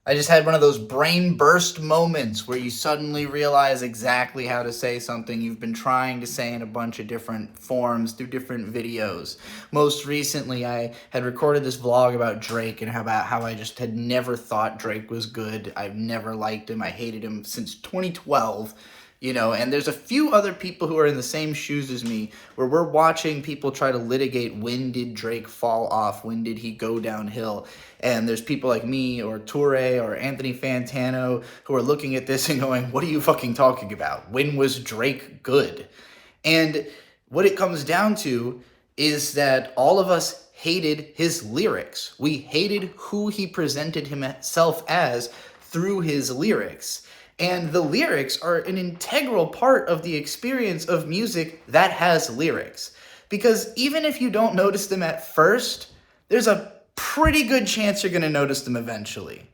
I just had one of those brain burst moments where you suddenly realize exactly how to say something you've been trying to say in a bunch of different forms through different videos. Most recently, I had recorded this vlog about Drake and about how I just had never thought Drake was good. I've never liked him. I hated him since 2012. And there's a few other people who are in the same shoes as me where we're watching people try to litigate when did Drake fall off, when did he go downhill, and there's people like me or Toure or Anthony Fantano who are looking at this and going, what are you fucking talking about? When was Drake good? And what it comes down to is that all of us hated his lyrics. We hated who he presented himself as through his lyrics. And the lyrics are an integral part of the experience of music that has lyrics. Because even if you don't notice them at first, there's a pretty good chance you're going to notice them eventually.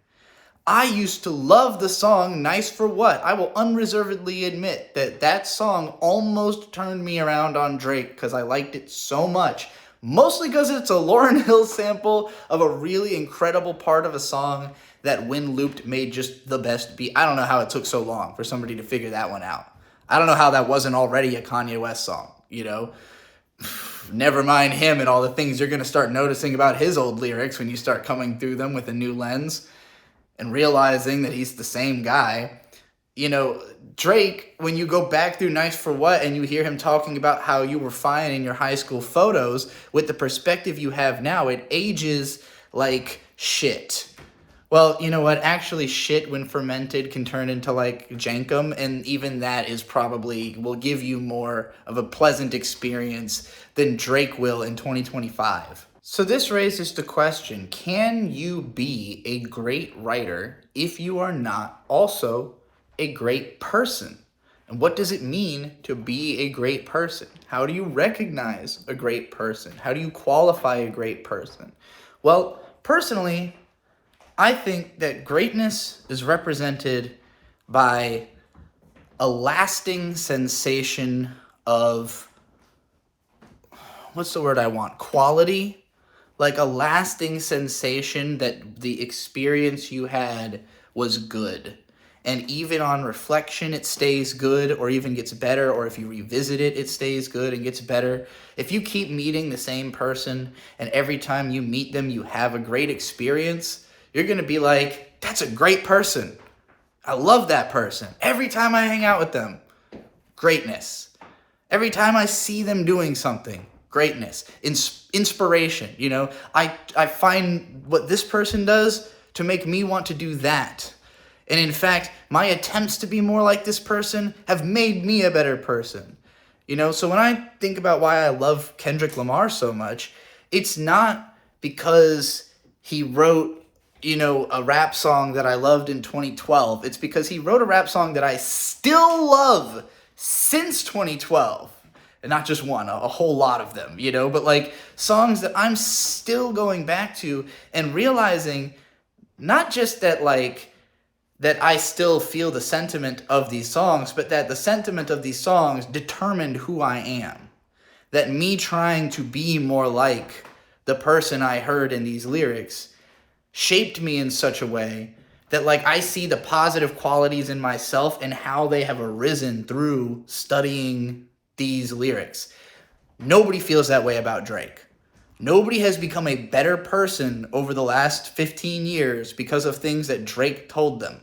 I used to love the song Nice for What. I will unreservedly admit that that song almost turned me around on Drake because I liked it so much. Mostly because it's a Lauryn Hill sample of a really incredible part of a song that when looped made just the best beat. I don't know how it took so long for somebody to figure that one out. I don't know how that wasn't already a Kanye West song, Never mind him and all the things you're going to start noticing about his old lyrics when you start coming through them with a new lens and realizing that he's the same guy. Drake, when you go back through Nice for What and you hear him talking about how you were fine in your high school photos, with the perspective you have now, it ages like shit. Well, you know what? Actually, shit when fermented can turn into like jankum, and even that will give you more of a pleasant experience than Drake will in 2025. So this raises the question, can you be a great writer if you are not also a great person? And what does it mean to be a great person? How do you recognize a great person? How do you qualify a great person? Well, personally, I think that greatness is represented by a lasting sensation of, what's the word I want? Quality? Like a lasting sensation that the experience you had was good. And even on reflection, it stays good or even gets better. Or if you revisit it, it stays good and gets better. If you keep meeting the same person and every time you meet them, you have a great experience, you're going to be like, that's a great person. I love that person. Every time I hang out with them, greatness. Every time I see them doing something, greatness. Inspiration, I find what this person does to make me want to do that. And in fact, my attempts to be more like this person have made me a better person. So when I think about why I love Kendrick Lamar so much, it's not because he wrote a rap song that I loved in 2012. It's because he wrote a rap song that I still love since 2012. And not just one, a whole lot of them, but like songs that I'm still going back to and realizing not just that that I still feel the sentiment of these songs, but that the sentiment of these songs determined who I am. That me trying to be more like the person I heard in these lyrics shaped me in such a way that I see the positive qualities in myself and how they have arisen through studying these lyrics. Nobody feels that way about Drake. Nobody has become a better person over the last 15 years because of things that Drake told them.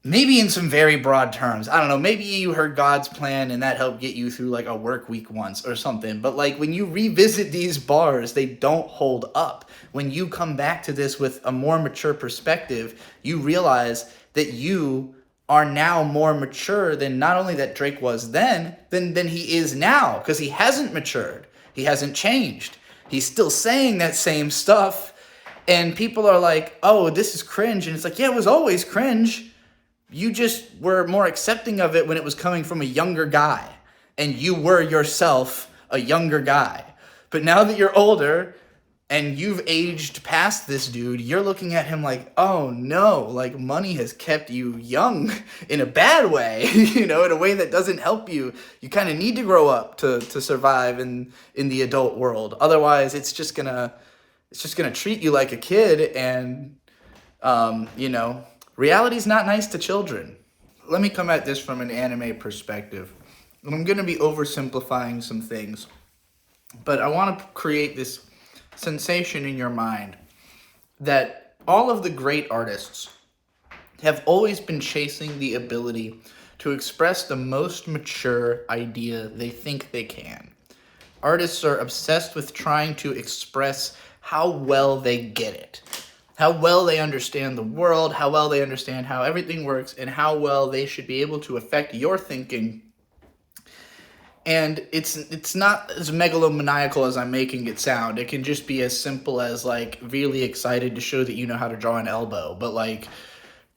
Maybe in some very broad terms. I don't know. Maybe you heard God's Plan and that helped get you through a work week once or something. But when you revisit these bars, they don't hold up. When you come back to this with a more mature perspective, you realize that you are now more mature than not only that Drake was then, than he is now. Because he hasn't matured. He hasn't changed. He's still saying that same stuff. And people are like, oh, this is cringe. And it's like, yeah, it was always cringe. You just were more accepting of it when it was coming from a younger guy. And you were yourself a younger guy. But now that you're older and you've aged past this dude, you're looking at him like, oh no, money has kept you young in a bad way, in a way that doesn't help you. You kind of need to grow up to survive in the adult world. Otherwise, it's just gonna treat you like a kid, and You know, reality's not nice to children. Let me come at this from an anime perspective. And I'm going to be oversimplifying some things, but I want to create this sensation in your mind that all of the great artists have always been chasing the ability to express the most mature idea they think they can. Artists are obsessed with trying to express how well they get it, how well they understand the world, how well they understand how everything works, and how well they should be able to affect your thinking. And it's not as megalomaniacal as I'm making it sound. It can just be as simple as like really excited to show that you know how to draw an elbow. But like,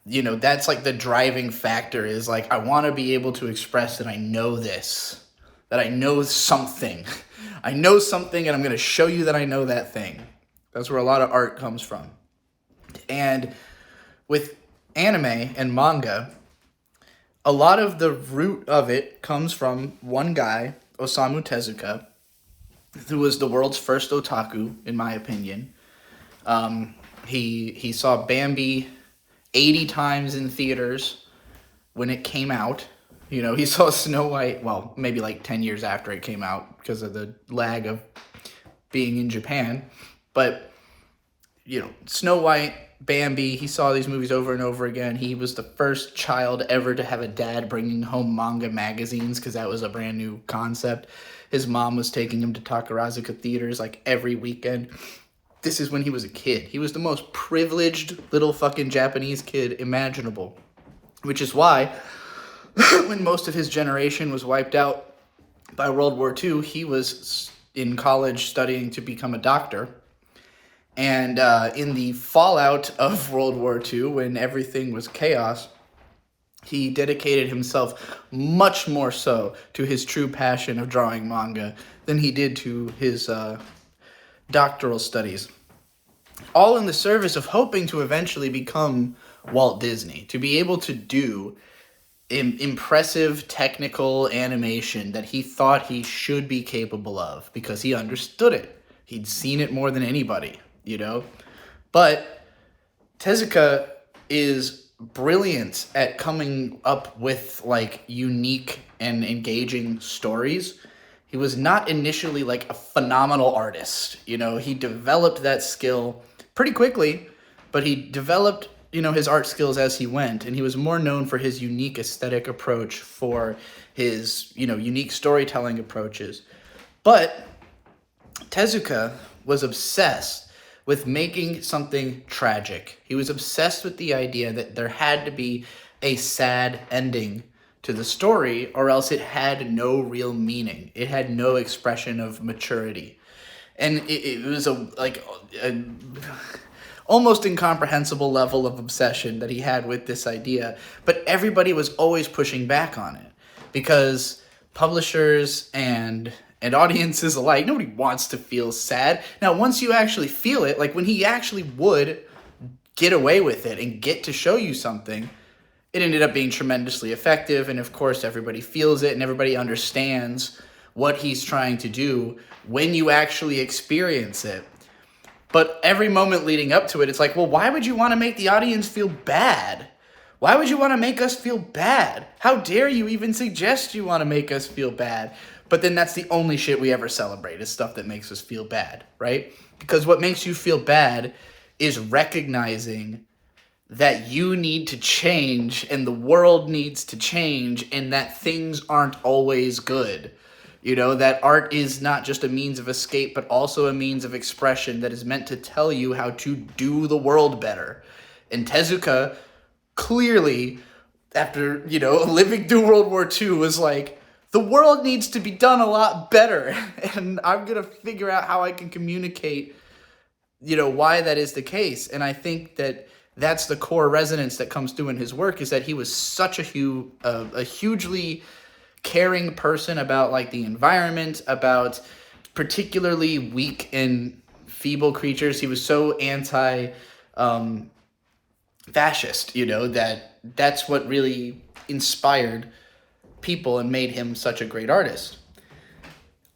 you know, that's like the driving factor is like, I want to be able to express that I know this, that I know something. I know something and I'm going to show you that I know that thing. That's where a lot of art comes from. And with anime and manga, a lot of the root of it comes from one guy, Osamu Tezuka, who was the world's first otaku, in my opinion. He saw Bambi 80 times in theaters when it came out. You know, he saw Snow White, well, maybe like 10 years after it came out because of the lag of being in Japan. But, you know, Snow White, Bambi, he saw these movies over and over again. He was the first child ever to have a dad bringing home manga magazines because that was a brand new concept. His mom was taking him to Takarazuka theaters like every weekend. This is when he was a kid. He was the most privileged little fucking Japanese kid imaginable, which is why when most of his generation was wiped out by World War II, he was in college studying to become a doctor. And in the fallout of World War II, when everything was chaos, he dedicated himself much more so to his true passion of drawing manga than he did to his doctoral studies. All in the service of hoping to eventually become Walt Disney, to be able to do impressive technical animation that he thought he should be capable of because he understood it. He'd seen it more than anybody, you know? But Tezuka is brilliant at coming up with like unique and engaging stories. He was not initially like a phenomenal artist, you know? He developed that skill pretty quickly, but he developed, you know, his art skills as he went, and he was more known for his unique aesthetic approach, for his, you know, unique storytelling approaches. But Tezuka was obsessed with making something tragic. He was obsessed with the idea that there had to be a sad ending to the story, or else it had no real meaning. It had no expression of maturity. And it was a almost incomprehensible level of obsession that he had with this idea. But everybody was always pushing back on it because publishers and audiences alike, nobody wants to feel sad. Now, once you actually feel it, like when he actually would get away with it and get to show you something, it ended up being tremendously effective. And of course, everybody feels it and everybody understands what he's trying to do when you actually experience it. But every moment leading up to it, it's like, well, why would you want to make the audience feel bad? Why would you want to make us feel bad? How dare you even suggest you want to make us feel bad? But then that's the only shit we ever celebrate is stuff that makes us feel bad, right? Because what makes you feel bad is recognizing that you need to change and the world needs to change and that things aren't always good. You know, that art is not just a means of escape, but also a means of expression that is meant to tell you how to do the world better. And Tezuka clearly, after, you know, living through World War II, was like, the world needs to be done a lot better. And I'm going to figure out how I can communicate, you know, why that is the case. And I think that that's the core resonance that comes through in his work, is that he was such a hugely caring person about like the environment, about particularly weak and feeble creatures. He was so fascist, you know, that's what really inspired people and made him such a great artist.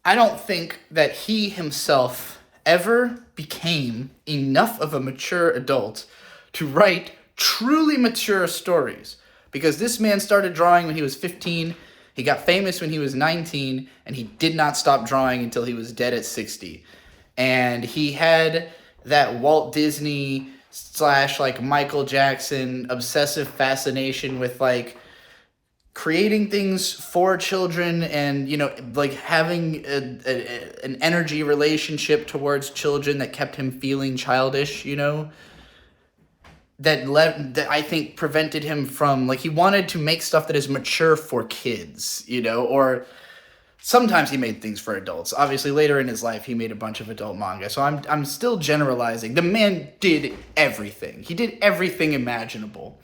I don't think that he himself ever became enough of a mature adult to write truly mature stories. Because this man started drawing when he was 15, he got famous when he was 19, and he did not stop drawing until he was dead at 60. And he had that Walt Disney / like Michael Jackson obsessive fascination with like creating things for children, and like having an energy relationship towards children that kept him feeling childish, that I think prevented him from, like, he wanted to make stuff that is mature for kids, or sometimes he made things for adults. Obviously later in his life he made a bunch of adult manga, so I'm still generalizing. The man did everything. He did everything imaginable,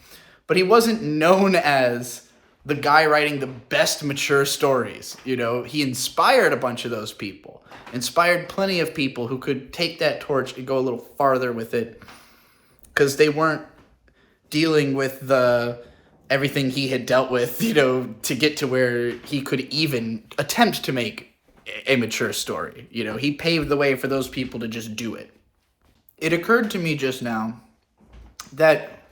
but he wasn't known as the guy writing the best mature stories. He inspired a bunch of those people, inspired plenty of people who could take that torch and go a little farther with it, because they weren't dealing with everything he had dealt with, to get to where he could even attempt to make a mature story. He paved the way for those people to just do it. It occurred to me just now that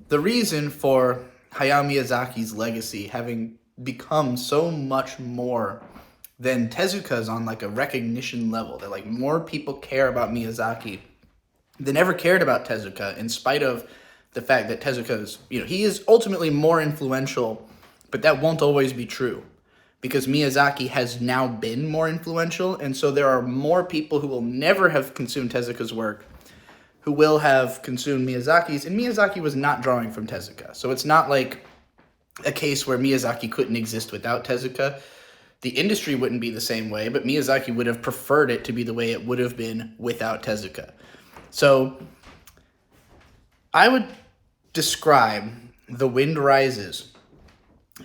the reason for Hayao Miyazaki's legacy having become so much more than Tezuka's on like a recognition level, that like more people care about Miyazaki than ever cared about Tezuka, in spite of the fact that Tezuka is, he is ultimately more influential, but that won't always be true, because Miyazaki has now been more influential, and so there are more people who will never have consumed Tezuka's work who will have consumed Miyazaki's, and Miyazaki was not drawing from Tezuka. So it's not like a case where Miyazaki couldn't exist without Tezuka. The industry wouldn't be the same way, but Miyazaki would have preferred it to be the way it would have been without Tezuka. So I would describe The Wind Rises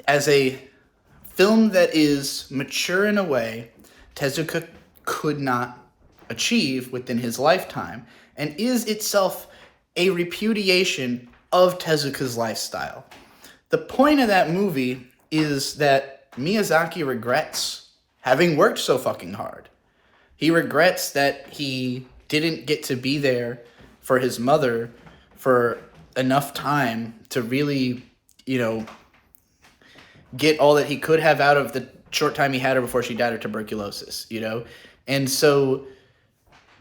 as a film that is mature in a way Tezuka could not achieve within his lifetime, and is itself a repudiation of Tezuka's lifestyle. The point of that movie is that Miyazaki regrets having worked so fucking hard. He regrets that he didn't get to be there for his mother for enough time to really, get all that he could have out of the short time he had her before she died of tuberculosis, And so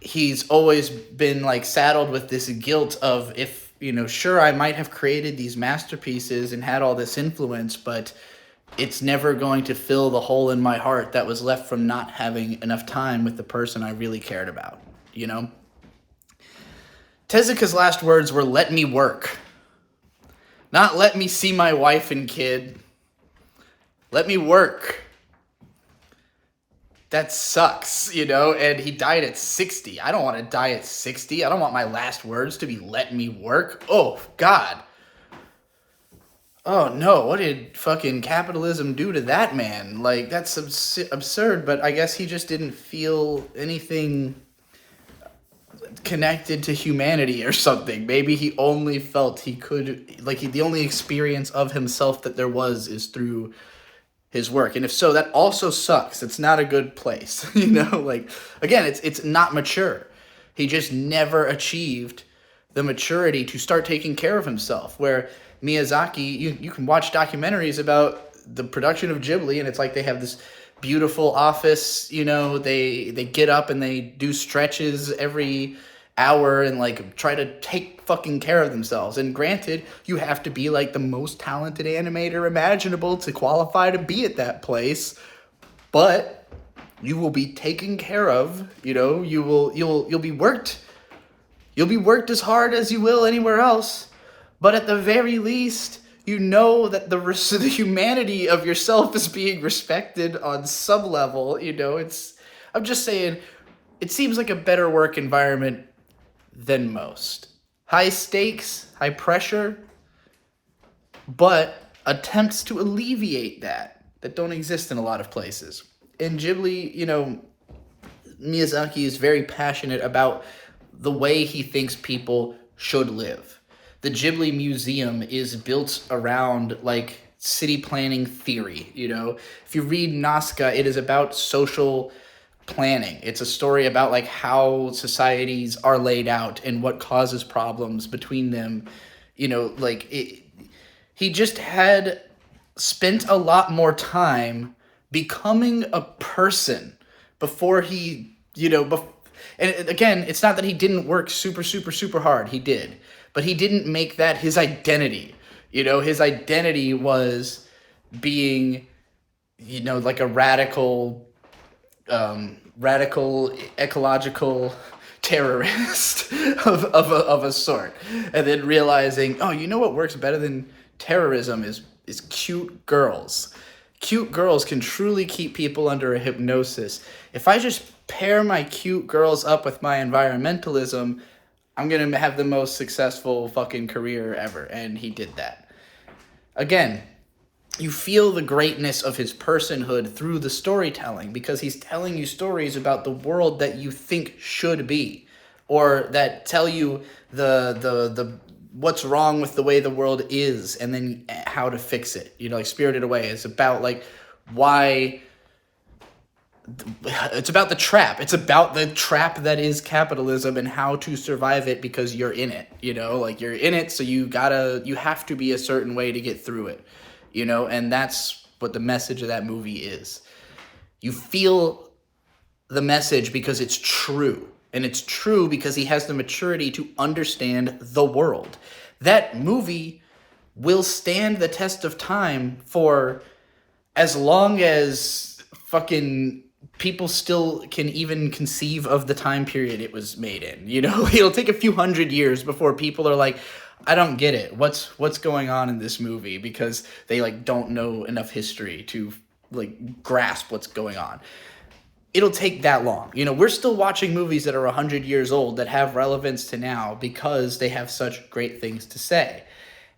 he's always been like saddled with this guilt of, if, sure, I might have created these masterpieces and had all this influence, but it's never going to fill the hole in my heart that was left from not having enough time with the person I really cared about, Tezuka's last words were, "Let me work." Not "let me see my wife and kid." Let me work. That sucks, and he died at 60. I don't want to die at 60. I don't want my last words to be "let me work." Oh, God. Oh, no. What did fucking capitalism do to that man? Like, that's absurd, but I guess he just didn't feel anything connected to humanity or something. Maybe he only felt he could, like, the only experience of himself that there was is through his work. And if so, that also sucks. It's not a good place, like, again, it's not mature. He just never achieved the maturity to start taking care of himself, where Miyazaki, you can watch documentaries about the production of Ghibli, and it's like they have this beautiful office, they get up and they do stretches every hour and like try to take fucking care of themselves. And granted, you have to be like the most talented animator imaginable to qualify to be at that place, but you will be taken care of. You'll be worked. You'll be worked as hard as you will anywhere else, but at the very least, that the humanity of yourself is being respected on some level. I'm just saying, it seems like a better work environment than most. High stakes, high pressure, but attempts to alleviate that don't exist in a lot of places. In Ghibli, Miyazaki is very passionate about the way he thinks people should live. The Ghibli Museum is built around like city planning theory. If you read Nazca, it is about social planning. It's a story about like how societies are laid out and what causes problems between them. He just had spent a lot more time becoming a person before he, and again, it's not that he didn't work super, super, super hard. He did. But he didn't make that his identity. His identity was being, like a radical ecological terrorist of a sort. And then realizing, oh, you know what works better than terrorism is cute girls. Cute girls can truly keep people under a hypnosis. If I just pair my cute girls up with my environmentalism, I'm going to have the most successful fucking career ever. And he did that. Again, you feel the greatness of his personhood through the storytelling because he's telling you stories about the world that you think should be, or that tell you the what's wrong with the way the world is and then how to fix it. Like Spirited Away is about like why... It's about the trap. It's about the trap that is capitalism and how to survive it because you're in it, like you're in it. So you have to be a certain way to get through it, and that's what the message of that movie is. You feel the message because it's true, and it's true because he has the maturity to understand the world. That movie will stand the test of time for as long as fucking people still can even conceive of the time period it was made in. It'll take a few hundred years before people are like, I don't get it. What's going on in this movie? Because they like don't know enough history to like grasp what's going on. It'll take that long. We're still watching movies that are 100 years old that have relevance to now because they have such great things to say.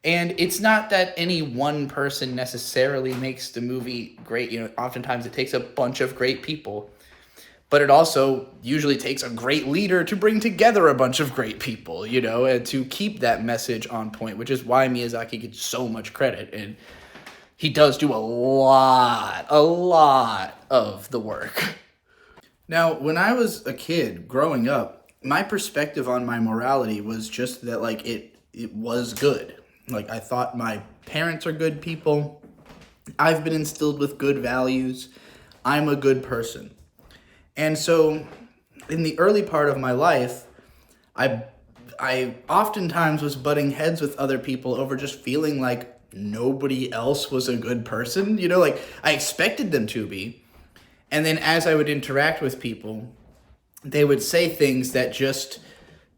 And it's not that any one person necessarily makes the movie great. Oftentimes it takes a bunch of great people, but it also usually takes a great leader to bring together a bunch of great people, and to keep that message on point, which is why Miyazaki gets so much credit. And he does do a lot of the work. Now, when I was a kid growing up, my perspective on my morality was just that like it was good. Like, I thought my parents are good people. I've been instilled with good values. I'm a good person. And so, in the early part of my life, I oftentimes was butting heads with other people over just feeling like nobody else was a good person. Like, I expected them to be. And then as I would interact with people, they would say things that just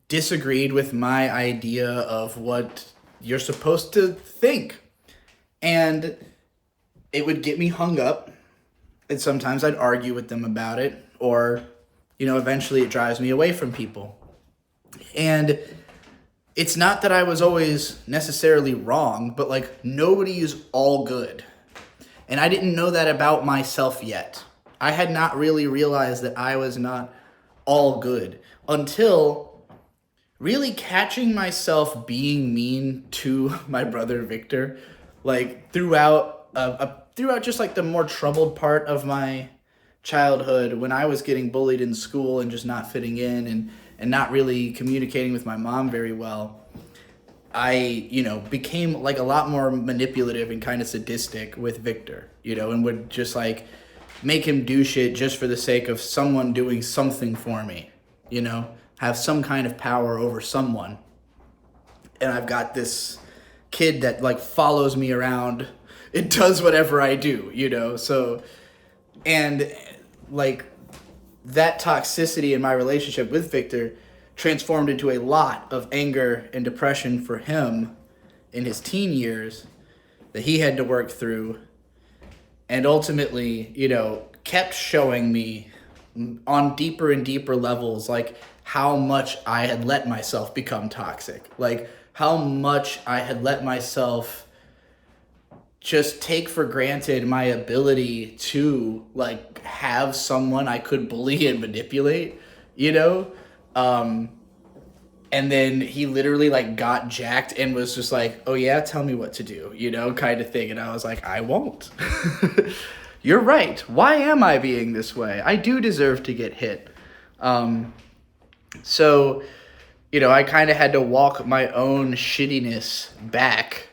disagreed with my idea of what you're supposed to think. And it would get me hung up. And sometimes I'd argue with them about it. Or, eventually it drives me away from people. And it's not that I was always necessarily wrong, but like nobody is all good. And I didn't know that about myself yet. I had not really realized that I was not all good until really catching myself being mean to my brother Victor, like throughout just like the more troubled part of my childhood when I was getting bullied in school and just not fitting in and not really communicating with my mom very well. I, became like a lot more manipulative and kind of sadistic with Victor, and would just like make him do shit just for the sake of someone doing something for me, have some kind of power over someone. And I've got this kid that like follows me around. It does whatever I do, so, and like that toxicity in my relationship with Victor transformed into a lot of anger and depression for him in his teen years that he had to work through. And ultimately, kept showing me on deeper and deeper levels, like how much I had let myself become toxic, like how much I had let myself just take for granted my ability to like have someone I could bully and manipulate, and then he literally like got jacked and was just like, oh yeah, tell me what to do, kind of thing. And I was like, I won't, you're right. Why am I being this way? I do deserve to get hit. So, I kind of had to walk my own shittiness back.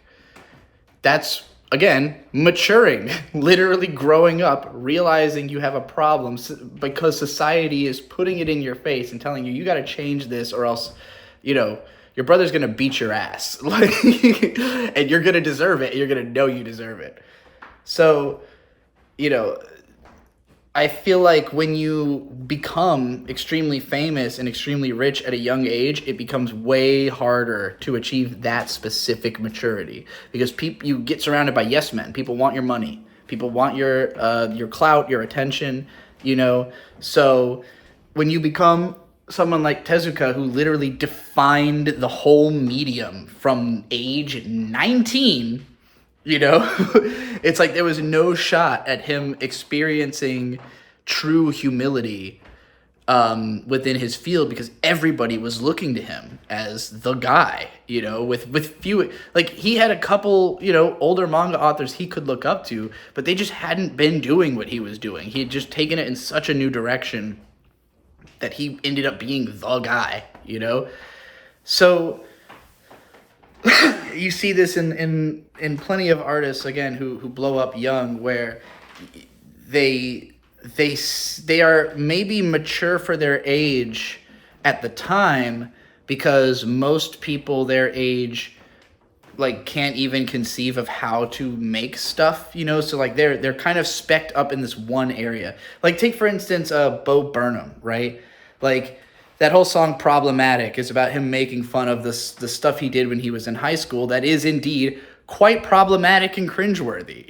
That's, again, maturing, literally growing up, realizing you have a problem because society is putting it in your face and telling you, you got to change this or else, your brother's going to beat your ass. And you're going to deserve it. You're going to know you deserve it. So, I feel like when you become extremely famous and extremely rich at a young age, it becomes way harder to achieve that specific maturity because you get surrounded by yes men. People want your money. People want your clout, your attention, So when you become someone like Tezuka, who literally defined the whole medium from age 19, it's like there was no shot at him experiencing true humility within his field because everybody was looking to him as the guy, with few, like he had a couple, older manga authors he could look up to, but they just hadn't been doing what he was doing. He had just taken it in such a new direction that he ended up being the guy, So you see this in plenty of artists again who blow up young, where they are maybe mature for their age at the time because most people their age like can't even conceive of how to make stuff, so like they're kind of specced up in this one area. Like take for instance Bo Burnham, right? Like that whole song Problematic is about him making fun of the stuff he did when he was in high school that is indeed quite problematic and cringeworthy,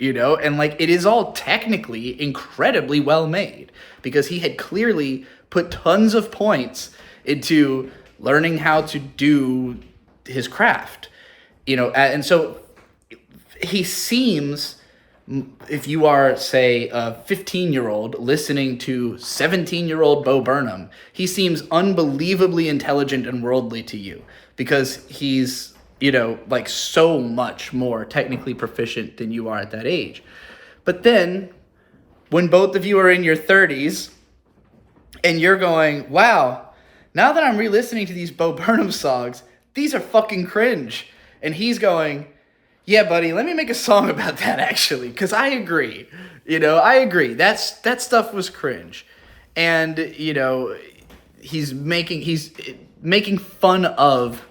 and like it is all technically incredibly well made because he had clearly put tons of points into learning how to do his craft, and so he seems, if you are, say, a 15-year-old listening to 17-year-old Bo Burnham, he seems unbelievably intelligent and worldly to you because he's, like so much more technically proficient than you are at that age. But then when both of you are in your 30s and you're going, wow, now that I'm re-listening to these Bo Burnham songs, these are fucking cringe. And he's going, yeah, buddy, let me make a song about that actually, because I agree. I agree. That stuff was cringe. And, he's making fun of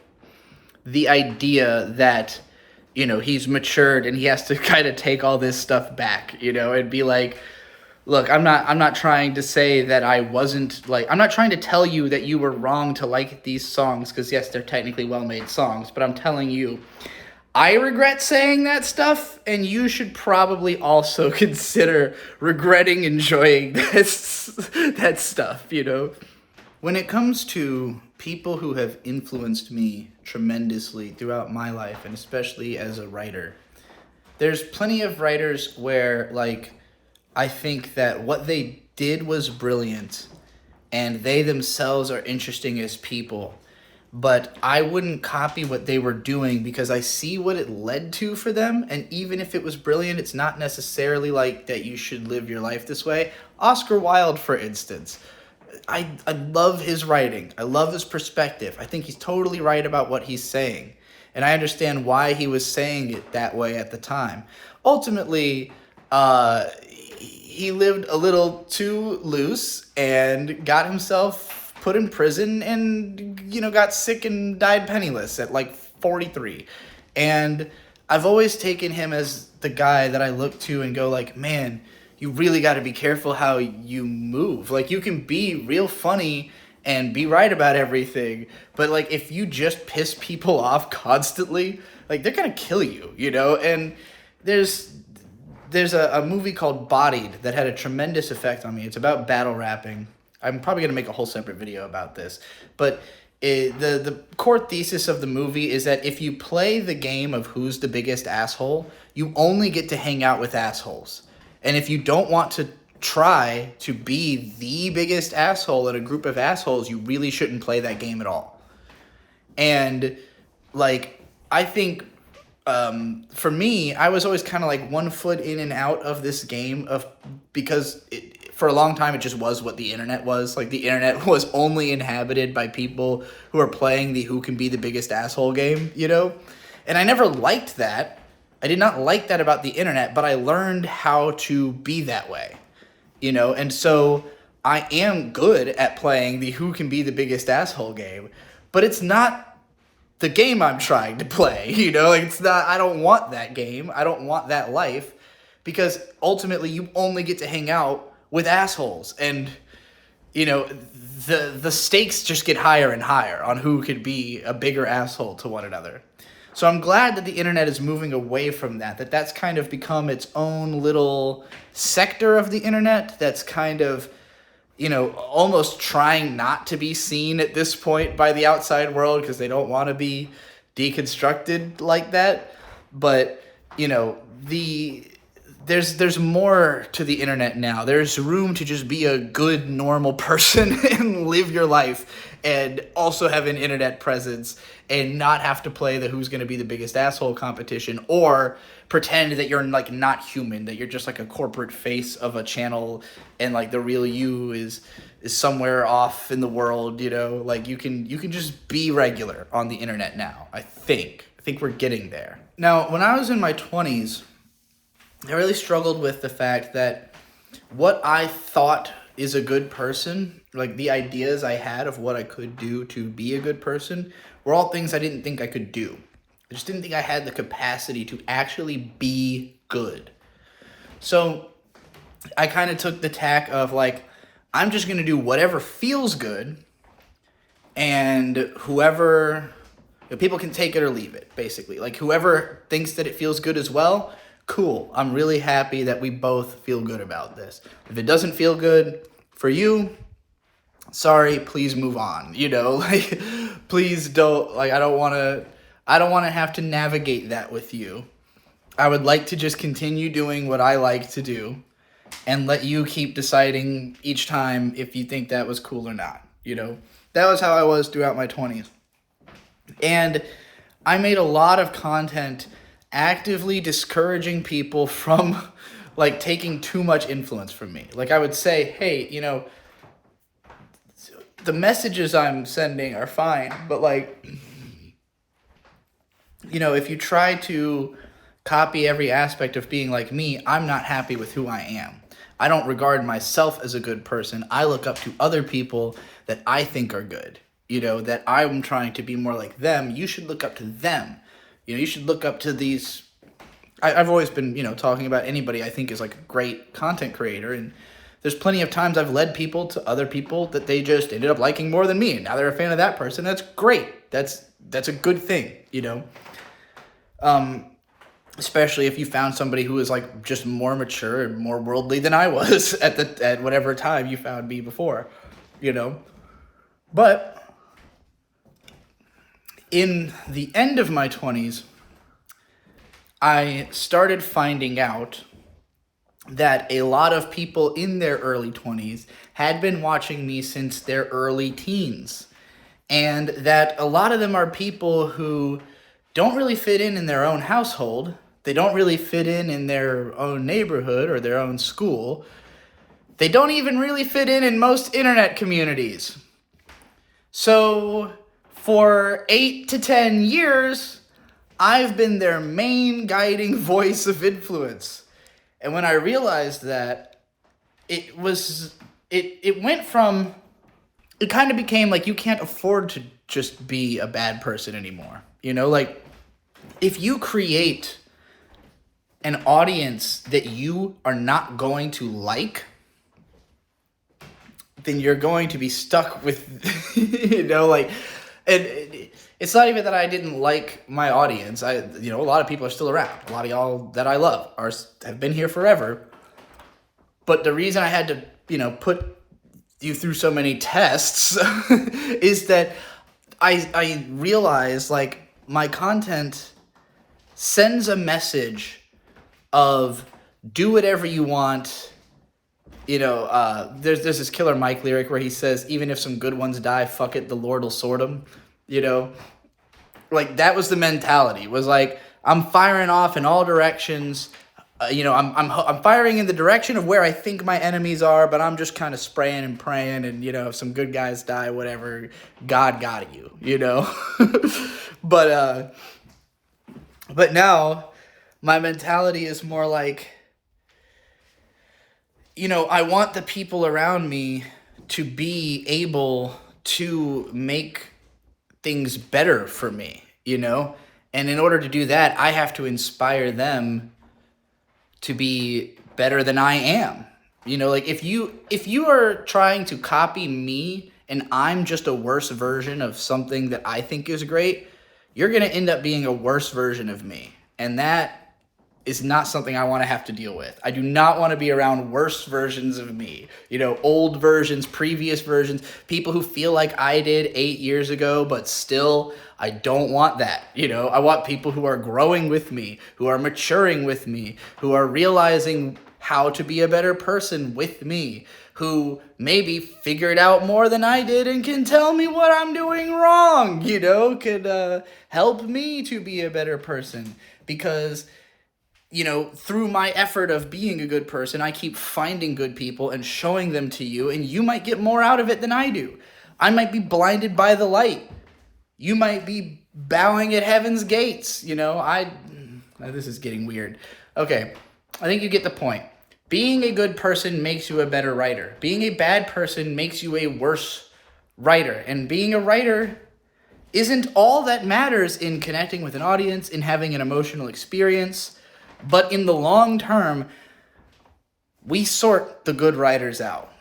the idea that, he's matured and he has to kind of take all this stuff back, and be like, look, I'm not trying to say that I wasn't like, I'm not trying to tell you that you were wrong to like these songs, because yes, they're technically well-made songs, but I'm telling you, I regret saying that stuff, and you should probably also consider regretting enjoying that stuff, When it comes to people who have influenced me tremendously throughout my life, and especially as a writer, there's plenty of writers where, like, I think that what they did was brilliant, and they themselves are interesting as people. But I wouldn't copy what they were doing because I see what it led to for them. And even if it was brilliant, it's not necessarily like that you should live your life this way. Oscar Wilde, for instance. I love his writing. I love his perspective. I think he's totally right about what he's saying. And I understand why he was saying it that way at the time. Ultimately, he lived a little too loose and got himself put in prison and, got sick and died penniless at like 43. And I've always taken him as the guy that I look to and go like, man, you really got to be careful how you move. Like, you can be real funny and be right about everything, but like if you just piss people off constantly, like they're gonna kill you, And there's a movie called Bodied that had a tremendous effect on me. It's about battle rapping. I'm probably gonna make a whole separate video about this, but the core thesis of the movie is that if you play the game of who's the biggest asshole, you only get to hang out with assholes. And if you don't want to try to be the biggest asshole in a group of assholes, you really shouldn't play that game at all. And like, I think for me, I was always kind of like one foot in and out of this game because for a long time it just was what the internet was. Like the internet was only inhabited by people who are playing the who can be the biggest asshole game, you know? And I never liked that. I did not like that about the internet, but I learned how to be that way, you know? And so I am good at playing the who can be the biggest asshole game, but it's not the game I'm trying to play, you know? Like it's not, I don't want that game. I don't want that life because ultimately you only get to hang out with assholes and, you know, the stakes just get higher and higher on who could be a bigger asshole to one another. So I'm glad that the internet is moving away from that's kind of become its own little sector of the internet that's kind of, you know, almost trying not to be seen at this point by the outside world because they don't want to be deconstructed like that. But, you know, there's more to the internet now. There's room to just be a good, normal person and live your life and also have an internet presence and not have to play the who's going to be the biggest asshole competition or pretend that you're like not human, that you're just like a corporate face of a channel and like the real you is somewhere off in the world, you know? Like you can just be regular on the internet now. I think we're getting there. Now, when I was in my 20s, I really struggled with the fact that what I thought is a good person, like the ideas I had of what I could do to be a good person, were all things I didn't think I could do. I just didn't think I had the capacity to actually be good. So I kind of took the tack of like, I'm just going to do whatever feels good, and whoever, you know, people can take it or leave it, basically. Like whoever thinks that it feels good as well, cool. I'm really happy that we both feel good about this. If it doesn't feel good for you, sorry, please move on. You know, like please don't, like I don't want to have to navigate that with you. I would like to just continue doing what I like to do and let you keep deciding each time if you think that was cool or not, you know? That was how I was throughout my 20s. And I made a lot of content actively discouraging people from like taking too much influence from me. Like I would say, hey, you know, the messages I'm sending are fine, but like, you know, if you try to copy every aspect of being like me, I'm not happy with who I am. I don't regard myself as a good person. I look up to other people that I think are good, you know, that I'm trying to be more like them. You should look up to them. You know, you should look up to these. I've always been, you know, talking about anybody I think is like a great content creator. And there's plenty of times I've led people to other people that they just ended up liking more than me. And now they're a fan of that person. That's great. That's a good thing, you know. Especially if you found somebody who is like just more mature and more worldly than I was at whatever time you found me before, you know. But in the end of my 20s, I started finding out that a lot of people in their early 20s had been watching me since their early teens. And that a lot of them are people who don't really fit in their own household. They don't really fit in their own neighborhood or their own school. They don't even really fit in most internet communities. So for 8 to 10 years, I've been their main guiding voice of influence. And when I realized that, it went from, it kind of became like you can't afford to just be a bad person anymore. You know, like if you create an audience that you are not going to like, then you're going to be stuck with, you know, like, and it's not even that I didn't like my audience. You know, a lot of people are still around. A lot of y'all that I love have been here forever. But the reason I had to, you know, put you through so many tests is that I realized like my content sends a message of do whatever you want. You know, there's this Killer Mike lyric where he says, even if some good ones die, fuck it, the Lord will sort them. You know, like that was the mentality, was like, I'm firing off in all directions. I'm firing in the direction of where I think my enemies are, but I'm just kind of spraying and praying, and if some good guys die, whatever, God got you. But now my mentality is more like, I want the people around me to be able to make things better for me, and in order to do that, I have to inspire them to be better than I am. Like if you are trying to copy me and I'm just a worse version of something that I think is great, you're going to end up being a worse version of me. And that is not something I want to have to deal with. I do not want to be around worse versions of me. Old versions, previous versions, people who feel like I did 8 years ago, but still, I don't want that. I want people who are growing with me, who are maturing with me, who are realizing how to be a better person with me, who maybe figured out more than I did and can tell me what I'm doing wrong, could help me to be a better person. Because through my effort of being a good person, I keep finding good people and showing them to you, and you might get more out of it than I do. I might be blinded by the light. You might be bowing at heaven's gates. This is getting weird. Okay, I think you get the point. Being a good person makes you a better writer. Being a bad person makes you a worse writer. And being a writer isn't all that matters in connecting with an audience, in having an emotional experience. But in the long term, we sort the good writers out.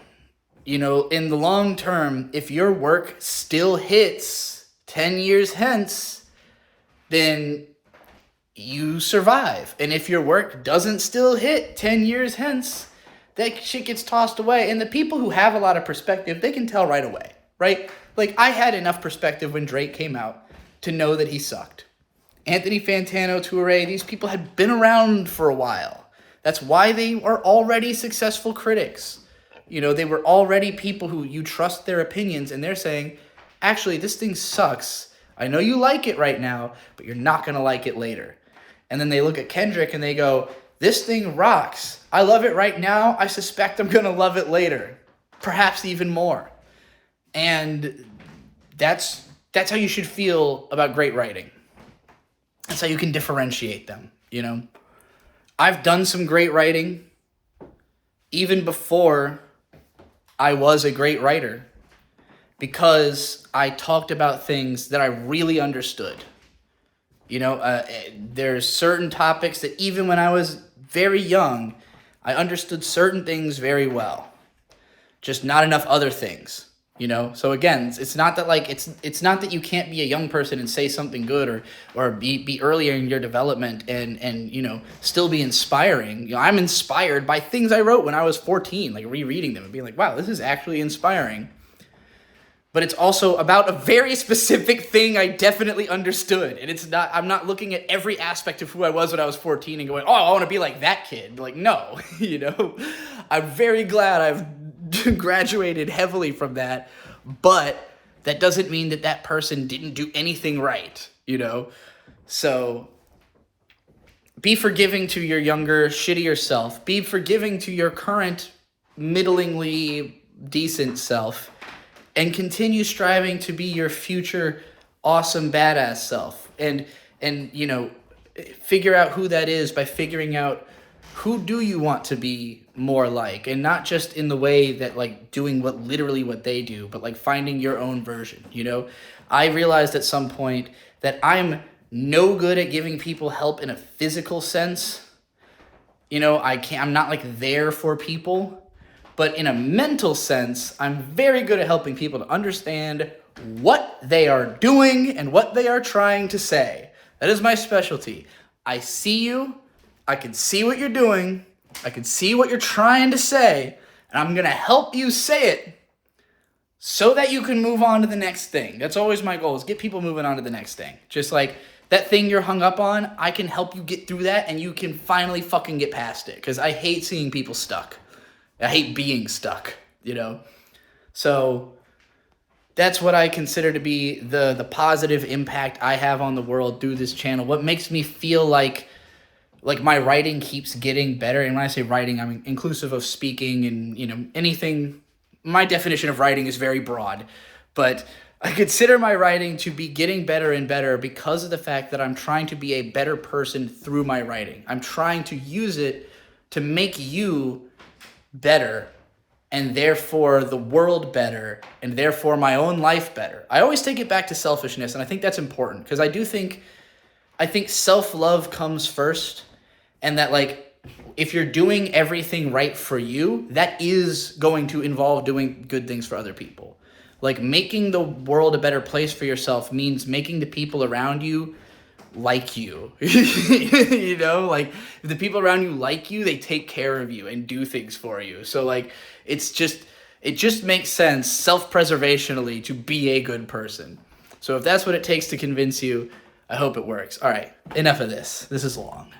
In the long term, if your work still hits 10 years hence, then you survive. And if your work doesn't still hit 10 years hence, that shit gets tossed away. And the people who have a lot of perspective, they can tell right away, right? Like, I had enough perspective when Drake came out to know that he sucked. Anthony Fantano, Toure, these people had been around for a while. That's why they are already successful critics. They were already people who you trust their opinions, and they're saying, actually, this thing sucks. I know you like it right now, but you're not going to like it later. And then they look at Kendrick and they go, this thing rocks. I love it right now. I suspect I'm going to love it later. Perhaps even more. And that's how you should feel about great writing. That's how you can differentiate them, I've done some great writing even before I was a great writer because I talked about things that I really understood. There's certain topics that even when I was very young, I understood certain things very well. Just not enough other things. So again, it's not that it's not that you can't be a young person and say something good or be earlier in your development and still be inspiring. I'm inspired by things I wrote when I was 14, like rereading them and being like, wow, this is actually inspiring. But it's also about a very specific thing I definitely understood. And I'm not looking at every aspect of who I was when I was 14 and going, oh, I want to be like that kid. Like, no, I'm very glad I've graduated heavily from that, but that doesn't mean that person didn't do anything right, So be forgiving to your younger, shittier self. Be forgiving to your current, middlingly decent self, and continue striving to be your future awesome badass self. And figure out who that is by figuring out who do you want to be more like, and not just in the way that like doing literally what they do, but like finding your own version. I realized at some point that I'm no good at giving people help in a physical sense. I'm not like there for people, but in a mental sense, I'm very good at helping people to understand what they are doing and what they are trying to say. That is my specialty. I see you. I can see what you're doing. I can see what you're trying to say. And I'm going to help you say it so that you can move on to the next thing. That's always my goal, is get people moving on to the next thing. Just like that thing you're hung up on, I can help you get through that and you can finally fucking get past it. Because I hate seeing people stuck. I hate being stuck, So that's what I consider to be the positive impact I have on the world through this channel. What makes me feel like my writing keeps getting better. And when I say writing, I'm inclusive of speaking and, anything. My definition of writing is very broad, but I consider my writing to be getting better and better because of the fact that I'm trying to be a better person through my writing. I'm trying to use it to make you better, and therefore the world better, and therefore my own life better. I always take it back to selfishness, and I think that's important because I think self-love comes first, and that if you're doing everything right for you, that is going to involve doing good things for other people. Making the world a better place for yourself means making the people around you like you. If the people around you like you, they take care of you and do things for you. So it just makes sense self-preservationally to be a good person. So if that's what it takes to convince you, I hope it works. All right, enough of this. This is long.